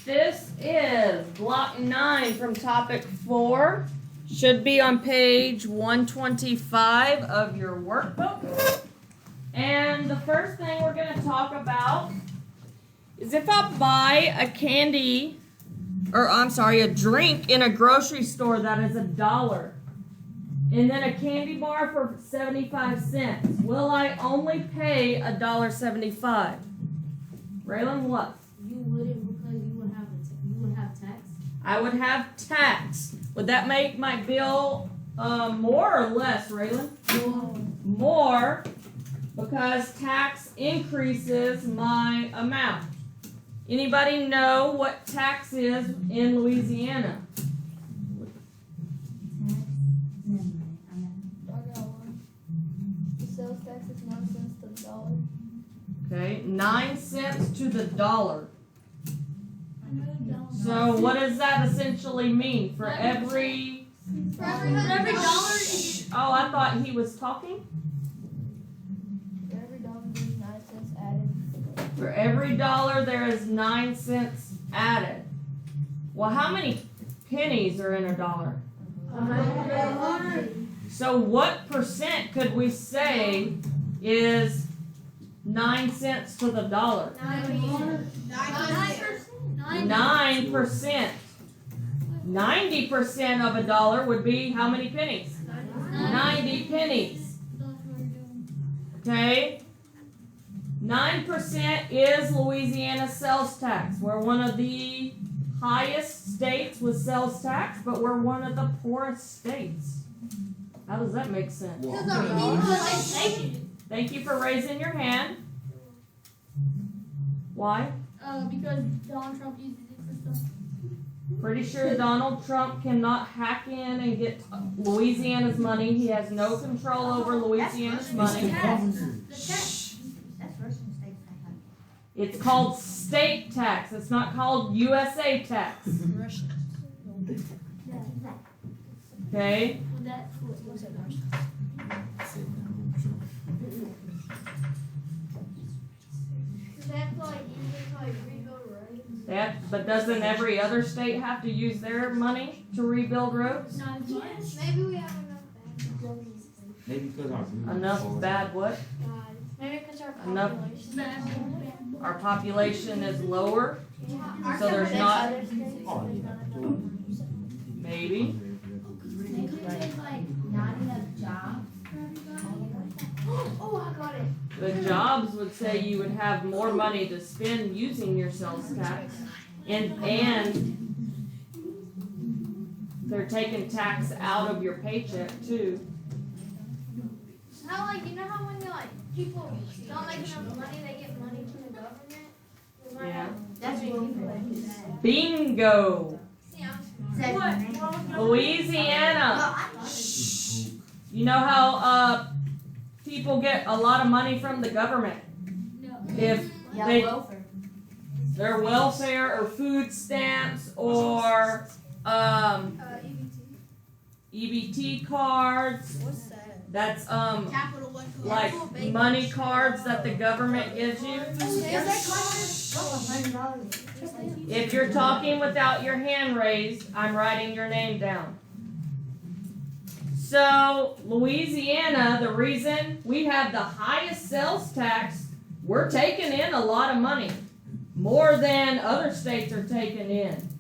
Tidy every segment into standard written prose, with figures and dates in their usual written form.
This is block 9 from topic 4. Should be on page 125 of your workbook. And the first thing we're going to talk about is if I buy a drink in a grocery store that is $1, and then a candy bar for 75 cents, will I only pay $1.75? Raylan, what? You wouldn't, because you would have tax. I would have tax. Would that make my bill more or less, Raylan? More, because tax increases my amount. Anybody know what tax is in Louisiana? The sales tax is 9 cents to the dollar. Okay, 9 cents to the dollar. So what does that essentially mean? For every $1. Oh, I thought he was talking. For every dollar, there's 9 cents added. For every dollar, there is 9 cents added. Well, how many pennies are in a dollar? 100. So what percent could we say is 9 cents to the dollar? 9%. 90% of a dollar would be how many pennies? 90 pennies. Okay? 9% is Louisiana's sales tax. We're one of the highest states with sales tax, but we're one of the poorest states. How does that make sense? Thank you for raising your hand. Why? Because Donald Trump uses it for stuff. Pretty sure Donald Trump cannot hack in and get Louisiana's money. He has no control over Louisiana's money. It's called state tax. It's not called USA tax. Okay? But doesn't every other state have to use their money to rebuild roads? Maybe we have Enough bad what? Maybe because our Enough. population. Our population is lower, so there's not. Maybe. Oh, I got it. The jobs would say you would have more money to spend using your sales tax, and they're taking tax out of your paycheck too. How, you know how when people don't make enough money, they get money from the government? Yeah. That's what Bingo. What? Louisiana. You know how people get a lot of money from the government if their welfare or food stamps or EBT cards. What's that? That's like money cards that the government gives you. If you're talking without your hand raised, I'm writing your name down. So, Louisiana, the reason we have the highest sales tax, we're taking in a lot of money. More than other states are taking in.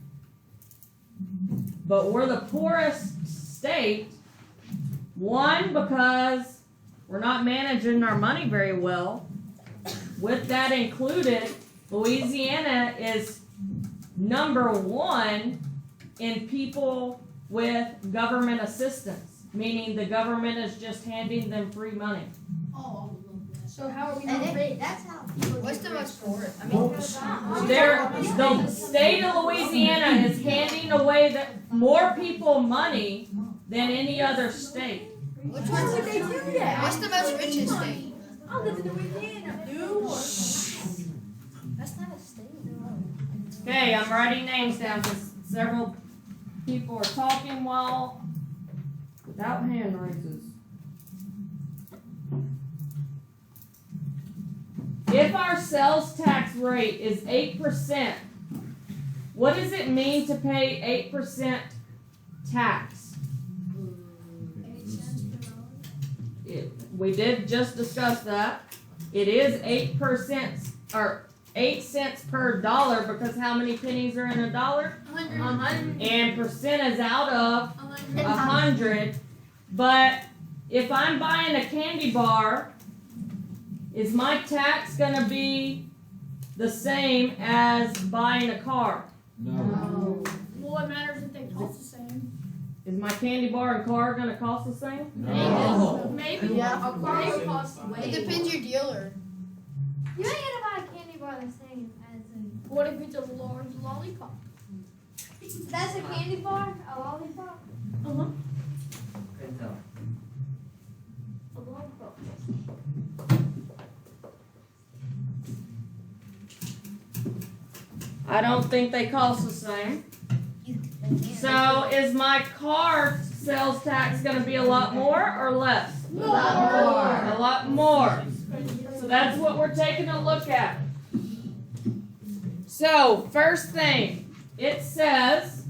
But we're the poorest state. One, because we're not managing our money very well. With that included, Louisiana is number 1 in people with government assistance, meaning the government is just handing them free money. So how are we not rich? That's how. What's the most poorest? The state of Louisiana is handing away more people money than any other state. Which one would they do that? What's the most richest state? I live in Louisiana. That's not a state. Okay, I'm writing names down because several people are talking without hand raises. If our sales tax rate is 8%, What does it mean to pay 8% tax? 8 cents per dollar. We did just discuss that. It is 8% or 8 cents per dollar because how many pennies are in a dollar? 100. And percent is out of 100. 100. But if I'm buying a candy bar, is my tax gonna be the same as buying a car? No. Well, it matters if they cost the same. Is my candy bar and car gonna cost the same? No. Maybe. Yeah. A car would cost way. It depends your dealer. You ain't gonna buy a candy bar the same as a. What if it's a large lollipop? That's a candy bar? A lollipop? Uh-huh. Couldn't tell. A lollipop. I don't think they cost the same. So is my car sales tax gonna be a lot more or less? More. A lot more. So that's what we're taking a look at. So first thing, it says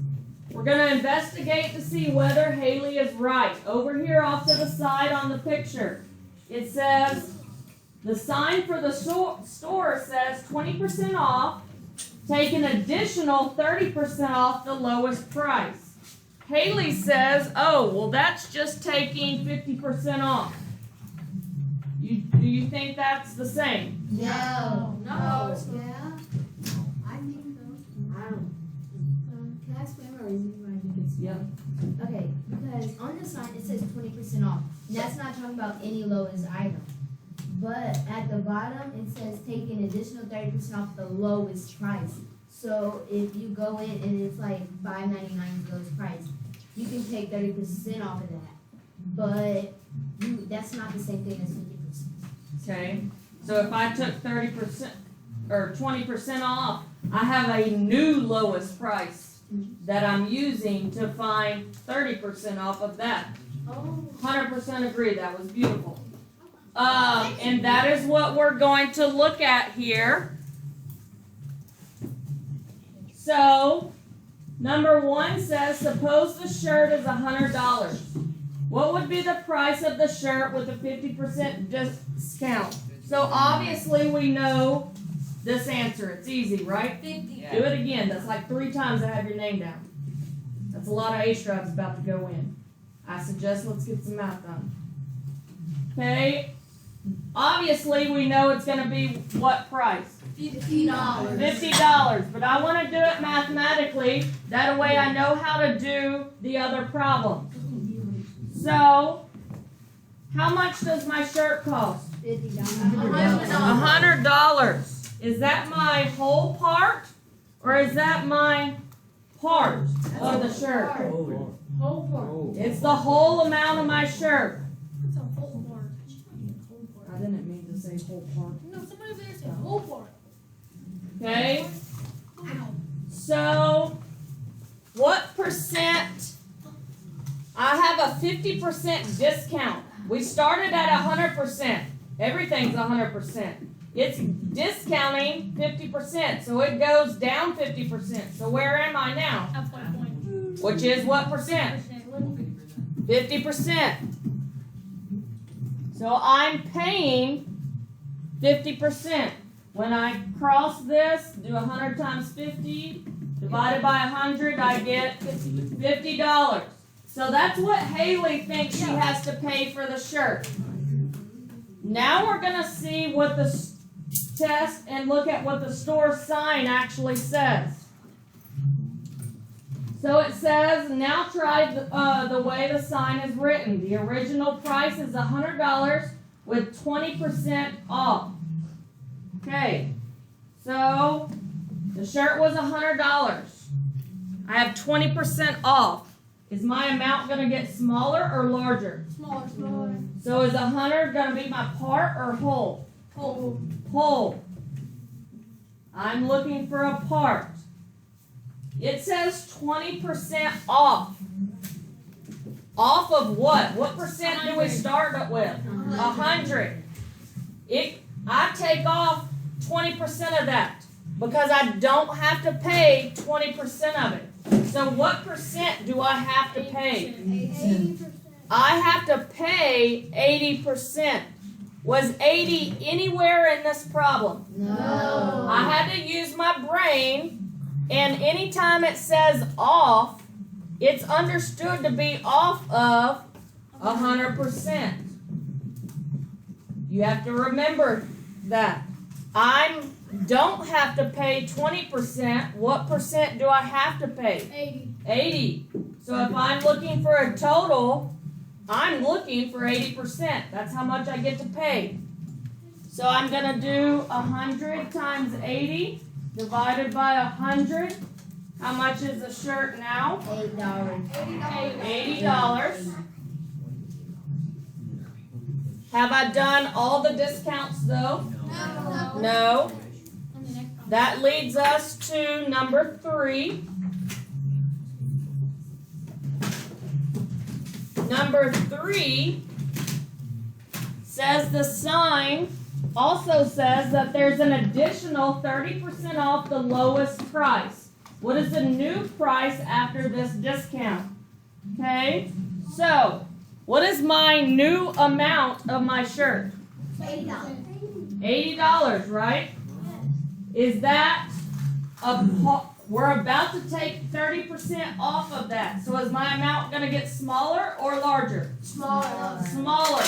we're gonna investigate to see whether Haley is right. Over here off to the side on the picture, it says the sign for the store says 20% off. Take an additional 30% off the lowest price. Haley says, oh, well, that's just taking 50% off. Do you think that's the same? No. No, it's not. Yeah. I think so. I don't. Can I explain my reasoning why I think it's Yeah. Okay, because on the sign it says 20% off. And that's not talking about any lowest item. But at the bottom it says take an additional 30% off the lowest price. So if you go in and it's like $5.99 is the lowest price, you can take 30% off of that. But that's not the same thing as 50%. Okay. So if I took 30% or 20% off, I have a new lowest price that I'm using to find 30% off of that. Oh. 100% agree. That was beautiful. And that is what we're going to look at here. So, number 1 says, suppose the shirt is $100. What would be the price of the shirt with a 50% discount? So obviously we know this answer. It's easy, right? 50. Do it again. That's like 3 times I have your name down. That's a lot of A stripes about to go in. I suggest let's get some math done. Okay. Obviously, we know it's going to be what price? $50. $50. But I want to do it mathematically. That way I know how to do the other problem. So, how much does my shirt cost? $50. $100. Is that my whole part? Or is that my part of the shirt? Whole part. It's the whole amount of my shirt. It's a whole part. I didn't mean to say whole part. No, somebody over there said whole part. Okay? Ow. So, what percent? I have a 50% discount. We started at 100%. Everything's 100%. It's discounting 50%, so it goes down 50%. So where am I now? At what point? Which is what percent? 50%. So I'm paying 50%. When I cross this, do 100 times 50, divided by 100, I get $50. So that's what Haley thinks she has to pay for the shirt. Now we're going to see what the test and look at what the store sign actually says. So it says, now try the way the sign is written. The original price is $100 with 20% off. Okay, so the shirt was $100. I have 20% off. Is my amount going to get smaller or larger? Smaller. So is 100 going to be my part or whole? Whole. Whole. I'm looking for a part. It says 20% off. Off of what? What percent do we start it with? 100. I take off 20% of that. because I don't have to pay 20% of it. So what percent do I have to pay? 80%. I have to pay 80%. Was 80 anywhere in this problem? No. I had to use my brain, and anytime it says off, it's understood to be off of 100%. You have to remember that. I don't have to pay 20%. What percent do I have to pay? 80. So if I'm looking for a total, I'm looking for 80%. That's how much I get to pay. So I'm going to do 100 times 80 divided by 100. How much is a shirt now? $8. $80. Have I done all the discounts though? No. That leads us to number 3. Number 3 says the sign also says that there's an additional 30% off the lowest price. What is the new price after this discount? Okay, so what is my new amount of my shirt? $80, right? Is that we're about to take 30% off of that. So is my amount going to get smaller or larger? Smaller.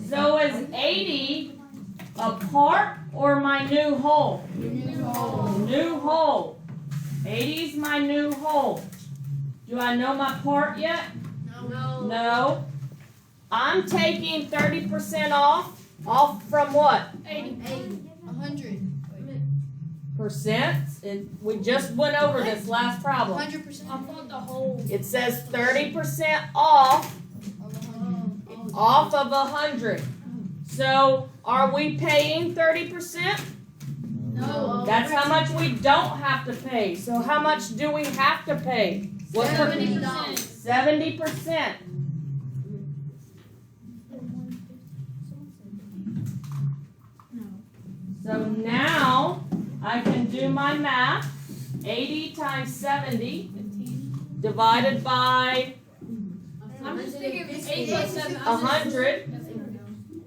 So is 80 a part or my new whole? New whole. 80 is my new whole. Do I know my part yet? No. I'm taking 30% off. Off from what? 100. Percent. We just went over this last problem. 100%. I thought the whole. It says 30% off of 100. So are we paying 30%? No. That's how much we don't have to pay. So how much do we have to pay? What 70%. 70%. So now I can do my math. 80 times 70 divided by I'm just thinking 8 plus 7. 100.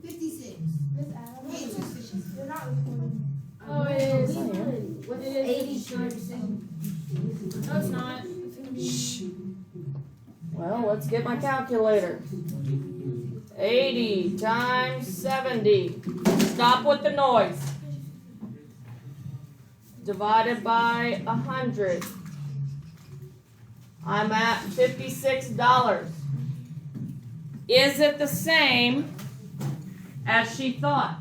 56. Oh, it is. What's 80 times 7? No, it's not. Well, let's get my calculator. 80 times 70. Stop with the noise. Divided by 100. I'm at $56. Is it the same as she thought?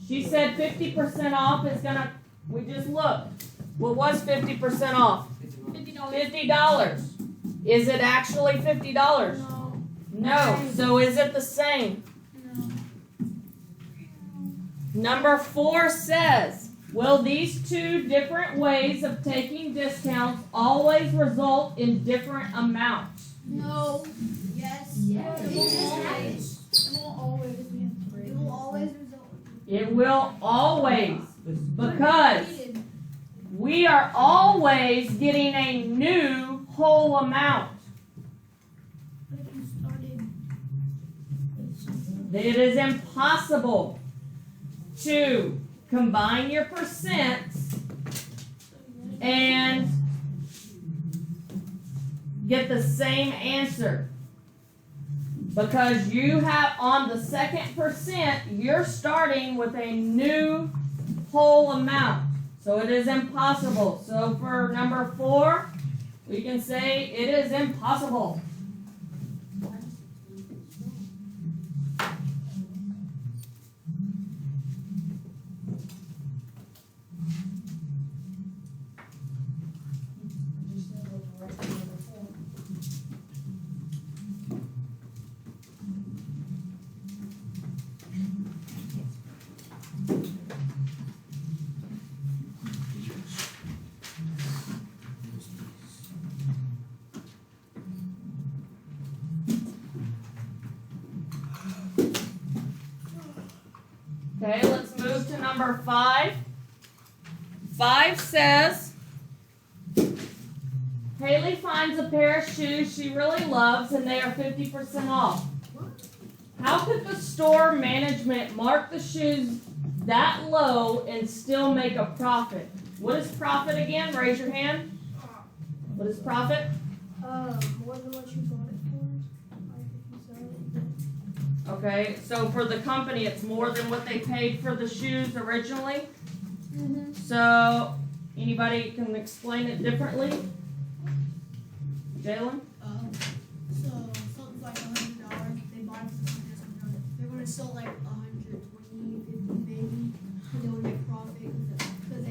She said 50% off is gonna, we just looked. What was 50% off? $50. $50. Is it actually $50? No. No. So is it the same? No. Number 4 says, will these two different ways of taking discounts always result in different amounts? No. Yes. Yes. It just happens. It won't always be. It will always result. It will always, because we are always getting a new whole amount. It is impossible to combine your percents and get the same answer. Because you have on the second percent, you're starting with a new whole amount. So it is impossible. So for number 4, we can say it is impossible. Okay, let's move to number 5. 5 says, Haley finds a pair of shoes she really loves and they are 50% off. How could the store management mark the shoes that low and still make a profit? What is profit again? Raise your hand. What is profit? More than what you bought it for. Like if you sell it. Okay, so for the company, it's more than what they paid for the shoes originally. Mm-hmm. So, anybody can explain it differently? Jalen? So something's like $100. They buy it for something. They're gonna sell like 120, 50 maybe, and they would make profit because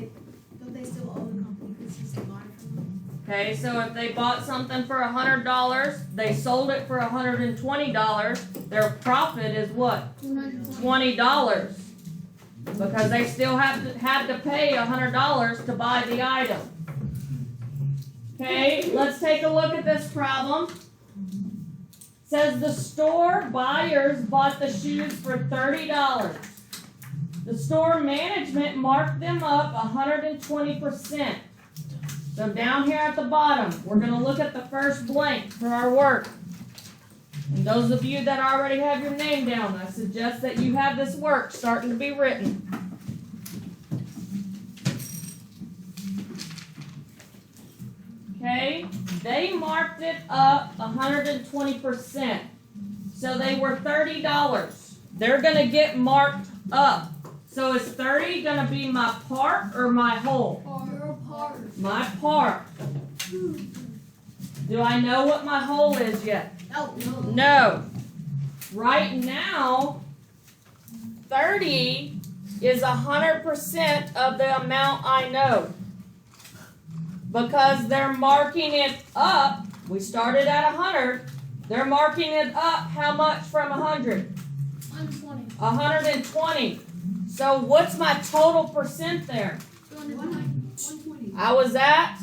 they still owe the company because he's still buying from them. Okay, so if they bought something for $100, they sold it for $120, their profit is what? $20. Because they still had to pay $100 to buy the item. Okay, let's take a look at this problem. It says the store buyers bought the shoes for $30. The store management marked them up 120%. So down here at the bottom, we're going to look at the first blank for our work. And those of you that already have your name down, I suggest that you have this work starting to be written. Okay, they marked it up 120%. So they were $30. They're going to get marked up. So is 30 going to be my part or my whole? Your part. My part. Do I know what my whole is yet? No. No. Right now, 30 is 100% of the amount I know. Because they're marking it up, we started at 100, they're marking it up how much from 100? 120. 120. So what's my total percent there? 120. I was at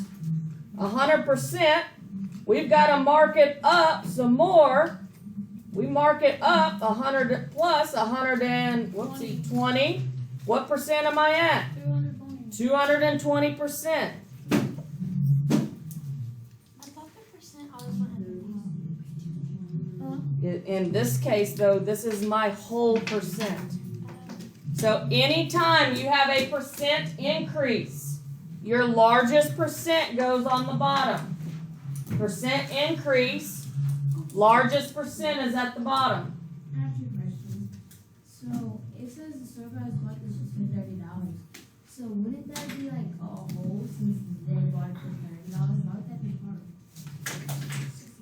100%. We've got to mark it up some more. We mark it up 100 plus 120. What percent am I at? 220. 220%. In this case, though, this is my whole percent. So anytime you have a percent increase, your largest percent goes on the bottom. Percent increase, largest percent is at the bottom. I have two questions. So it says the store guys bought this just for $30. So wouldn't that be like a whole since they bought it for $30? Why would that be hard?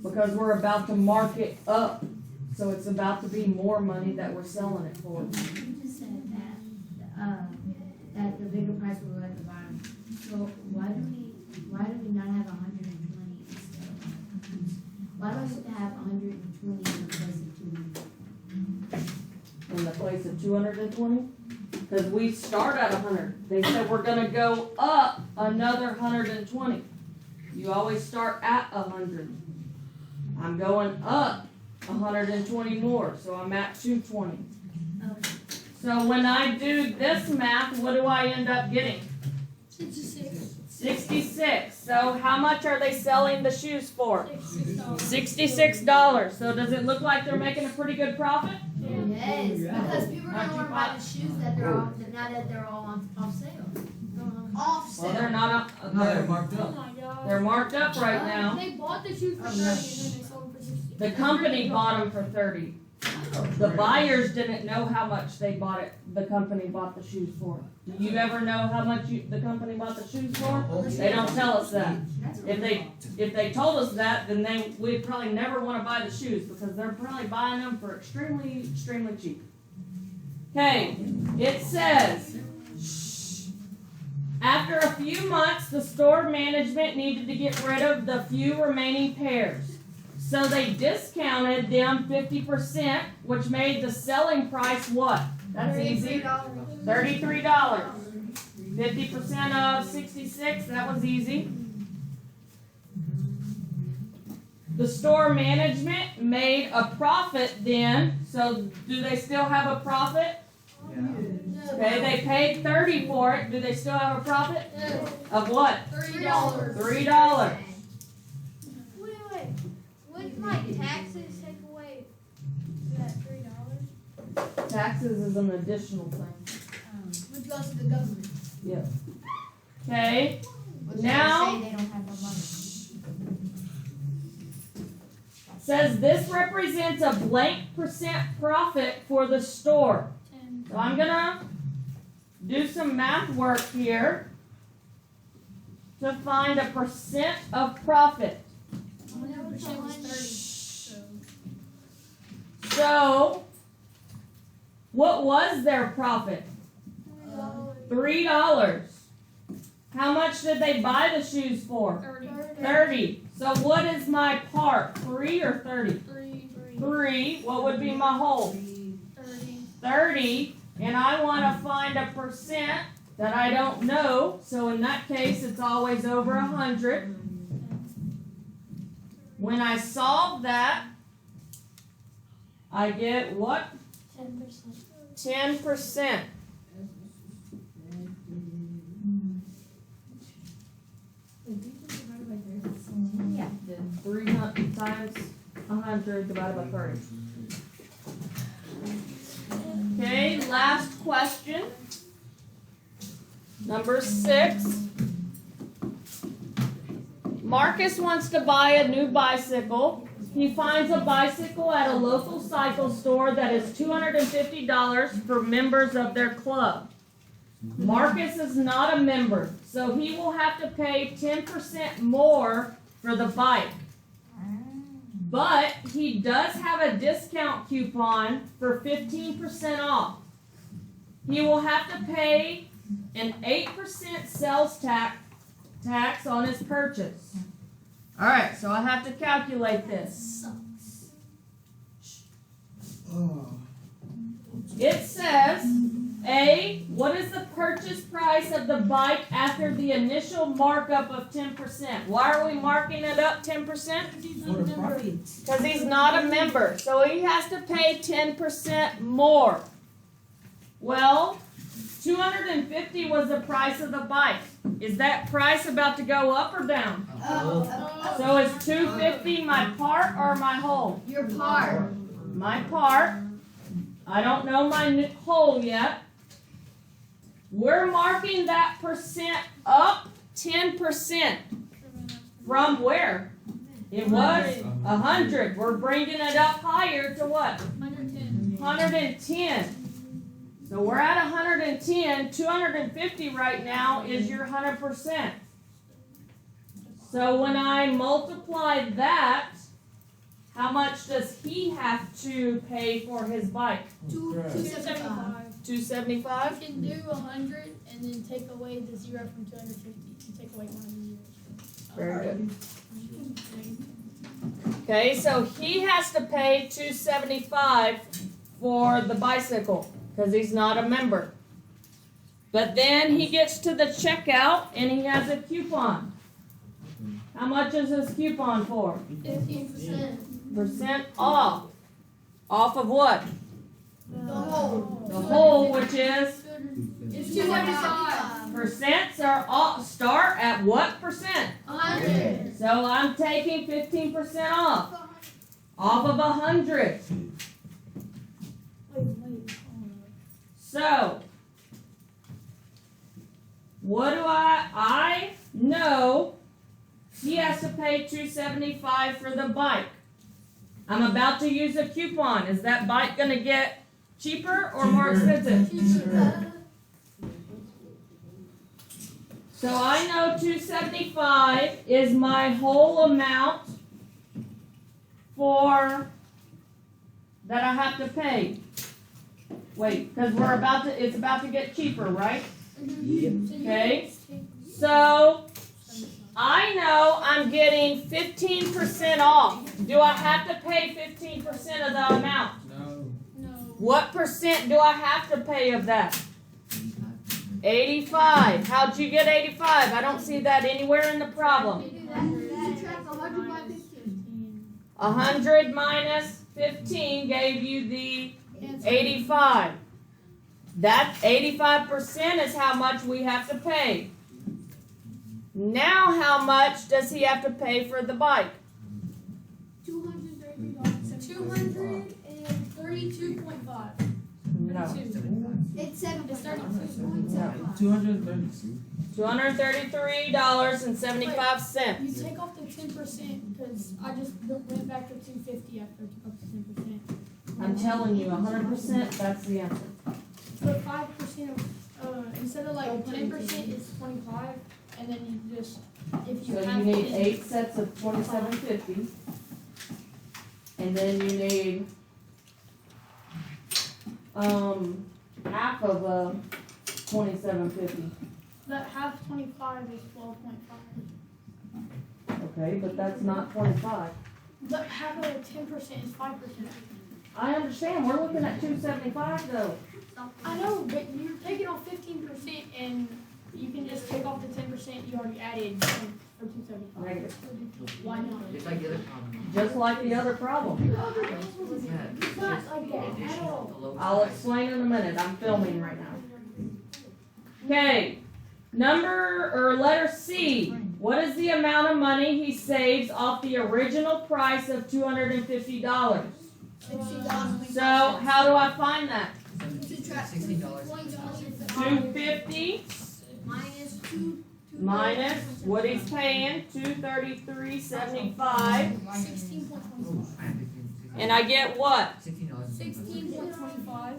Because we're about to mark it up. So it's about to be more money that we're selling it for. You just said that the bigger price will go at the bottom. So why do we not have 120 instead? Why do we have to have 120 in the place of 200? In the place of 220? Because we start at 100. They said we're going to go up another 120. You always start at 100. I'm going up 120 more, so I'm at 220. Okay. So when I do this math, what do I end up getting? 66. 66. So how much are they selling the shoes for? $66. $66. So does it look like they're making a pretty good profit? Yes, because people are gonna want to buy the shoes that they're all now that they're all off sale. Off Well, sale. they're not. No, they're marked Oh up. my god. They're marked up right now. They bought the shoes for 30 and then they sold them for 60. The company bought them for 30. The buyers didn't know how much they bought it. The company bought the shoes for. Do you ever know how much the company bought the shoes for? They don't tell us that. If they told us that, then we'd probably never want to buy the shoes because they're probably buying them for extremely cheap. Okay, it says, after a few months, the store management needed to get rid of the few remaining pairs. So they discounted them 50%, which made the selling price what? That's easy. $33. 50% of 66, that was easy. The store management made a profit then, so do they still have a profit? Yeah. Okay, they paid 30 for it. Do they still have a profit? Of what? $3. $3. Wait. Wouldn't like taxes take away that $3? Taxes is an additional thing. Which goes to the government. Okay, But Now- they say they don't have no money. says this represents a blank percent profit for the store. So I'm gonna do some math work here to find a percent of profit. 100% was 30. So, what was their profit? $3. How much did they buy the shoes for? 30. So what is my part? 3 or 30? 3. What would be my whole? 30. And I want to find a percent that I don't know. So in that case, it's always over 100. When I solve that, I get what? 10%. Yeah. 300 times 100 divided by 30. Okay, last question. Number 6. Marcus wants to buy a new bicycle. He finds a bicycle at a local cycle store that is $250 for members of their club. Marcus is not a member, so he will have to pay 10% more for the bike. But he does have a discount coupon for 15% off. He will have to pay an 8% sales tax on his purchase. All right, so I have to calculate this. It says, A, what is the purchase price of the bike after the initial markup of 10%? Why are we marking it up 10%? Because he's not a member, so he has to pay 10% more. Well, $250 was the price of the bike. Is that price about to go up or down? So is $250 my part or my whole? Your part. My part. I don't know my whole yet. We're marking that percent up 10%. From where? It was 100. We're bringing it up higher to what? 110. So we're at 110. 250 right now is your 100%. So when I multiply that, how much does he have to pay for his bike? $275. $275? You can do 100 and then take away the 0 from 250. You take away one of the zeros. Very good. Okay, so he has to pay $275 for the bicycle because he's not a member. But then he gets to the checkout and he has a coupon. How much is his coupon for? 15%. Percent off. Off of what? The whole. The whole, which is It's $275. percents are all start at what percent? 100. So I'm taking 15% off. Off of 100. So what do I know he has to pay $275 for the bike. I'm about to use a coupon. Is that bike gonna get cheaper or more expensive? So I know $275 is my whole amount for that I have to pay. Wait, because it's about to get cheaper, right? Okay. So I know I'm getting 15% off. Do I have to pay 15% of the amount? No. What percent do I have to pay of that? 85. How'd you get 85? I don't see that anywhere in the problem. Subtract 100 by 15. 100 minus 15 gave you the 85. That 85% is how much we have to pay. Now how much does he have to pay for the bike? $233. $232.5. No. It's 7. It's 32. No. 232. $233.75. You take off the 10% because I just went back to 250 after I took off the 10%. I'm telling you, 100%, that's the answer. But 5% of instead of like 10% is 25, and then you just if you So have you need 10 8 sets of 2750. And then you need half of a 2750. that half 25 is 12.5. Okay, but that's not 25. But half of 10% is 5%. I understand, we're looking at 275 though. I know, but you're taking off 15%, and you can just take off the 10% you already added for 275. Negative. Why not? Just like the other problem. Just like the other problem. Yeah. It's not like that at Addition all. of the lowest I'll price. explain in a minute, I'm filming right now. Okay, letter C. What is the amount of money he saves off the original price of $250? $60. So, how do I find that? $16. $250 Minus 2. minus what he's paying, $233.75, 16.25. and I get what? $16. 16.25.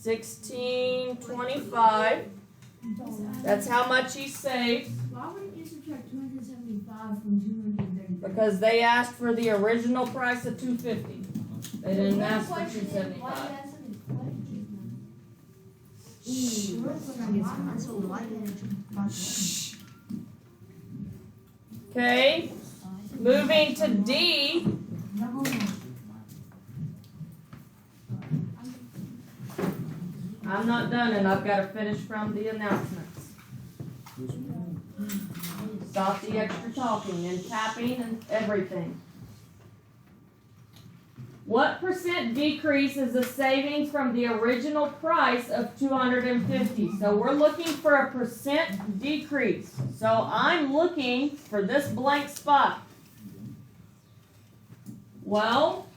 $16.25. That's how much he saved, Why wouldn't you subtract 275 from 230? because they asked for the original price of $250. They didn't ask for Why do you $275. ask so many questions? Okay, moving to D. I'm not done, and I've got to finish from the announcements. Stop the extra talking and tapping and everything. What percent decrease is the savings from the original price of $250? So we're looking for a percent decrease. So I'm looking for this blank spot. Well,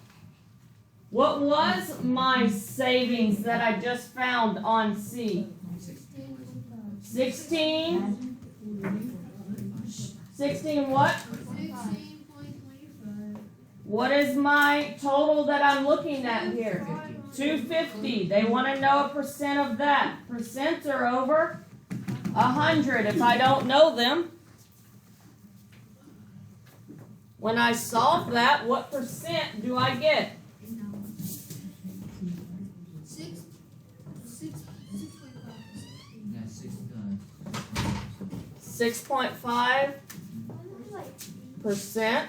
what was my savings that I just found on C? 16? 16 what? 16.25. What is my total that I'm looking at here? 250. They want to know a percent of that. Percents are over 100 if I don't know them. When I solve that, what percent do I get? 6.5%.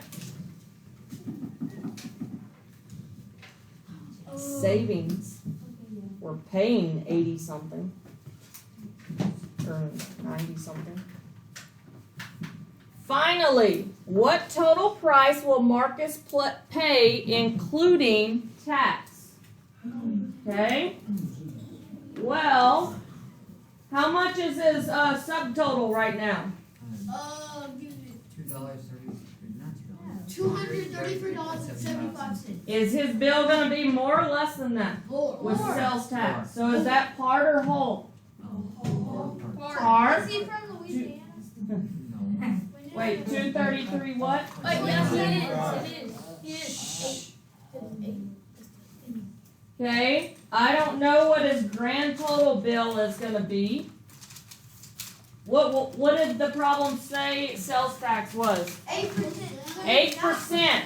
Savings. We're paying 80 something. Or 90 something. Finally, what total price will Marcus pay including tax? Okay. Well, how much is his subtotal right now? Give me $233.75. $233.75. Is his bill going to be more or less than that with sales tax? So is that part or whole? Part. Is he from Louisiana? No. Wait, 233 what? Wait, yes, it is. Okay, I don't know what his grand total bill is going to be. What did the problem say sales tax was? 8%. 8%.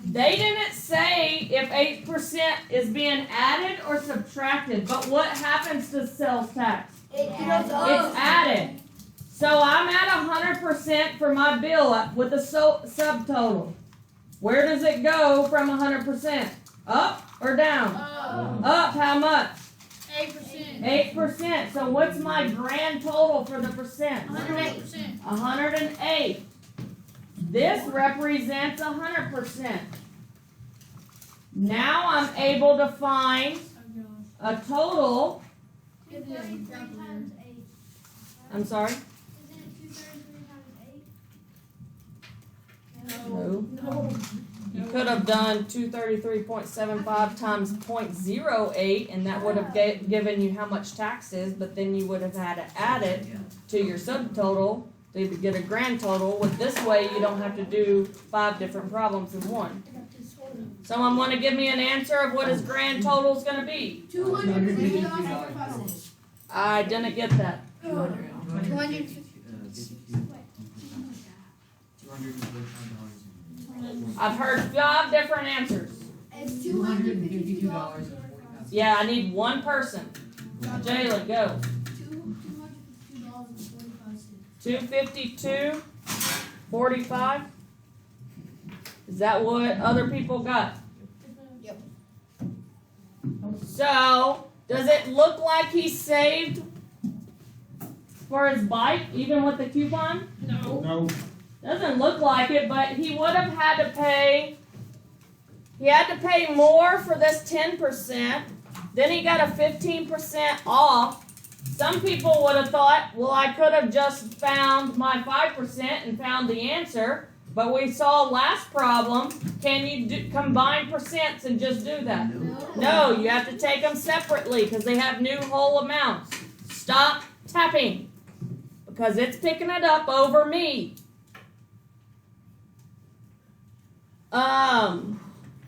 They didn't say if 8% is being added or subtracted, but what happens to sales tax? It's added. So I'm at 100% for my bill with the subtotal. Where does it go from 100%? Up or down? Up how much? 8%. 8%. So what's my grand total for the percent? 108%. 108. This represents 100%. Now I'm able to find a total 233 times 8. I'm sorry? Isn't it 233 times 8? No. No. You could have done 233.75 times 0.08, and that would have given you how much tax is, but then you would have had to add it to your subtotal to get a grand total. With this way, you don't have to do 5 different problems in one. Someone want to give me an answer of what his grand total is going to be? $250.45. I didn't get that. 250. I've heard 5 different answers. It's $252.45. Yeah, I need one person. Jayla, go. $252.45. 252.45. Is that what other people got? Yep. So, does it look like he saved for his bike, even with the coupon? No. Doesn't look like it, but he would have had to pay. He had to pay more for this 10%. Then he got a 15% off. Some people would have thought, well, I could have just found my 5% and found the answer. But we saw last problem. Can you combine percents and just do that? No, you have to take them separately because they have new whole amounts. Stop tapping because it's picking it up over me.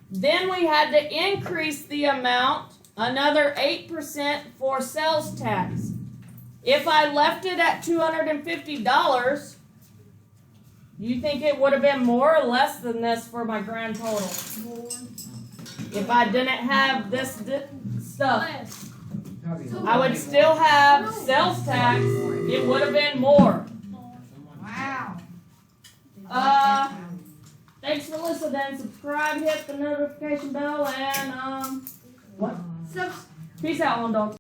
Then we had to increase the amount, another 8% for sales tax. If I left it at $250, do you think it would have been more or less than this for my grand total? More. If I didn't have this stuff, Less. I would still have sales tax. It would have been more. Wow. Thanks for listening. Subscribe, hit the notification bell, and what? Peace out, one dog.